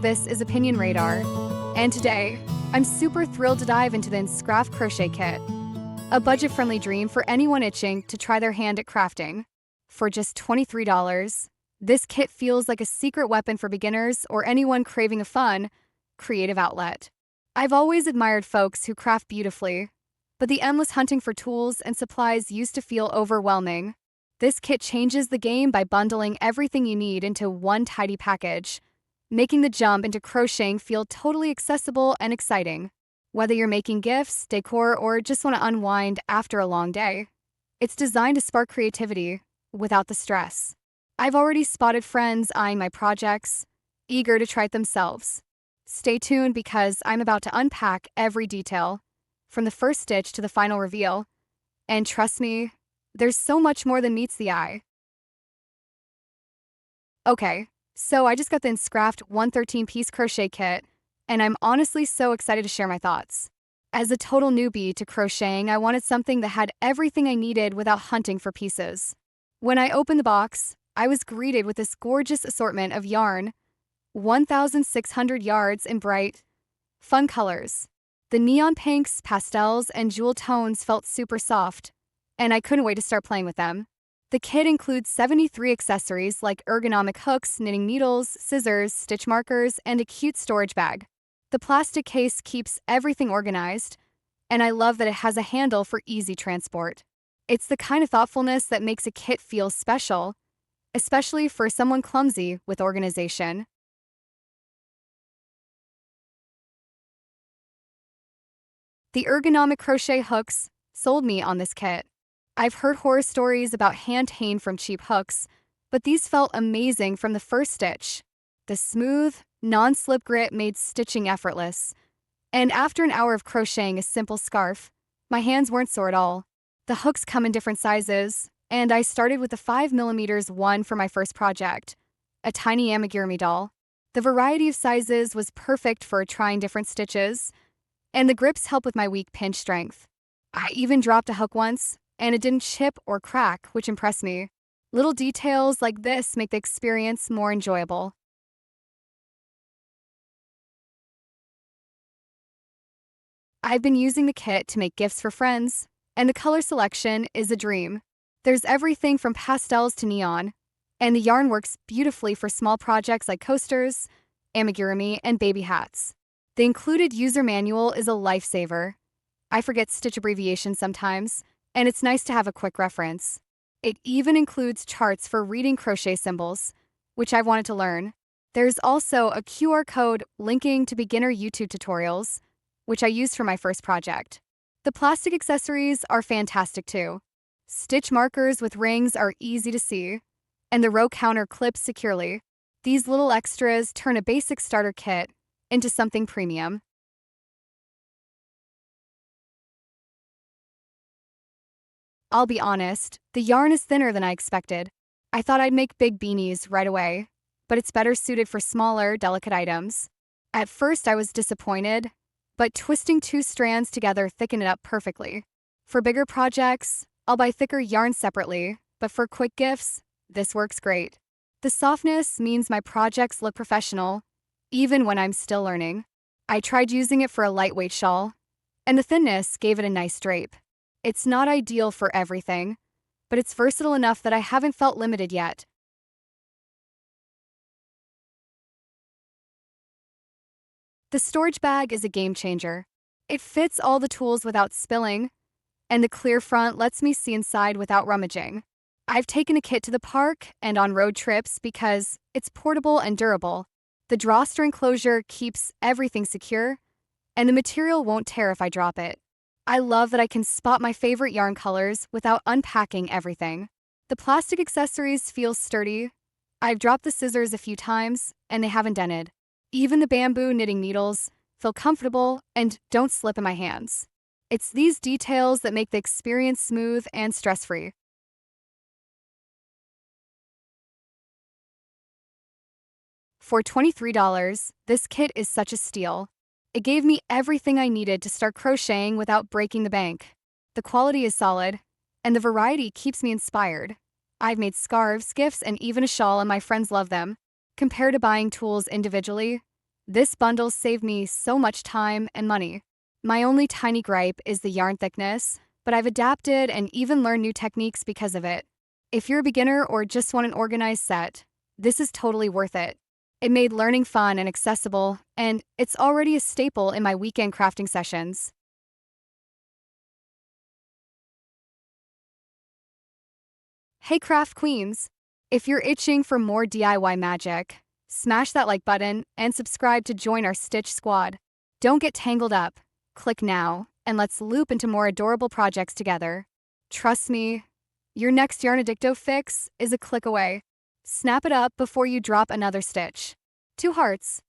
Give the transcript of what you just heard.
this is Opinion Radar, and today, I'm super thrilled to dive into the INSCRAFT Crochet Kit, a budget-friendly dream for anyone itching to try their hand at crafting. For just $23, this kit feels like a secret weapon for beginners or anyone craving a fun, creative outlet. I've always admired folks who craft beautifully, but the endless hunting for tools and supplies used to feel overwhelming. This kit changes the game by bundling everything you need into one tidy package, making the jump into crocheting feel totally accessible and exciting. Whether you're making gifts, decor, or just want to unwind after a long day, it's designed to spark creativity without the stress. I've already spotted friends eyeing my projects, eager to try it themselves. Stay tuned because I'm about to unpack every detail, from the first stitch to the final reveal, and trust me, there's so much more than meets the eye. Okay, so I just got the INSCRAFT 113-piece crochet kit, and I'm honestly so excited to share my thoughts. As a total newbie to crocheting, I wanted something that had everything I needed without hunting for pieces. When I opened the box, I was greeted with this gorgeous assortment of yarn, 1,600 yards in bright, fun colors. The neon pinks, pastels, and jewel tones felt super soft, and I couldn't wait to start playing with them. The kit includes 73 accessories like ergonomic hooks, knitting needles, scissors, stitch markers, and a cute storage bag. The plastic case keeps everything organized, and I love that it has a handle for easy transport. It's the kind of thoughtfulness that makes a kit feel special, especially for someone clumsy with organization. The ergonomic crochet hooks sold me on this kit. I've heard horror stories about hand pain from cheap hooks, but these felt amazing from the first stitch. The smooth, non-slip grip made stitching effortless, and after an hour of crocheting a simple scarf, my hands weren't sore at all. The hooks come in different sizes, and I started with the 5mm one for my first project, a tiny amigurumi doll. The variety of sizes was perfect for trying different stitches, and the grips help with my weak pinch strength. I even dropped a hook once, and it didn't chip or crack, which impressed me. Little details like this make the experience more enjoyable. I've been using the kit to make gifts for friends, and the color selection is a dream. There's everything from pastels to neon, and the yarn works beautifully for small projects like coasters, amigurumi, and baby hats. The included user manual is a lifesaver. I forget stitch abbreviations sometimes, and it's nice to have a quick reference. It even includes charts for reading crochet symbols, which I've wanted to learn. There's also a QR code linking to beginner YouTube tutorials, which I used for my first project. The plastic accessories are fantastic too. Stitch markers with rings are easy to see, and the row counter clips securely. These little extras turn a basic starter kit into something premium. I'll be honest, the yarn is thinner than I expected. I thought I'd make big beanies right away, but it's better suited for smaller, delicate items. At first I was disappointed, but twisting two strands together thickened it up perfectly. For bigger projects, I'll buy thicker yarn separately, but for quick gifts, this works great. The softness means my projects look professional, even when I'm still learning. I tried using it for a lightweight shawl, and the thinness gave it a nice drape. It's not ideal for everything, but it's versatile enough that I haven't felt limited yet. The storage bag is a game changer. It fits all the tools without spilling, and the clear front lets me see inside without rummaging. I've taken a kit to the park and on road trips because it's portable and durable. The drawstring closure keeps everything secure, and the material won't tear if I drop it. I love that I can spot my favorite yarn colors without unpacking everything. The plastic accessories feel sturdy. I've dropped the scissors a few times, and they haven't dented. Even the bamboo knitting needles feel comfortable and don't slip in my hands. It's these details that make the experience smooth and stress-free. For $23, this kit is such a steal. It gave me everything I needed to start crocheting without breaking the bank. The quality is solid, and the variety keeps me inspired. I've made scarves, gifts, and even a shawl, and my friends love them. Compared to buying tools individually, This bundle saved me so much time and money. My only tiny gripe is the yarn thickness, but I've adapted and even learned new techniques because of it. If you're a beginner or just want an organized set, this is totally worth it. It made learning fun and accessible, and it's already a staple in my weekend crafting sessions. Hey craft queens! If you're itching for more DIY magic, smash that like button and subscribe to join our Stitch squad. Don't get tangled up. Click now, and let's loop into more adorable projects together. Trust me, your next Yarn Addicto fix is a click away. Snap it up before you drop another stitch. Two hearts.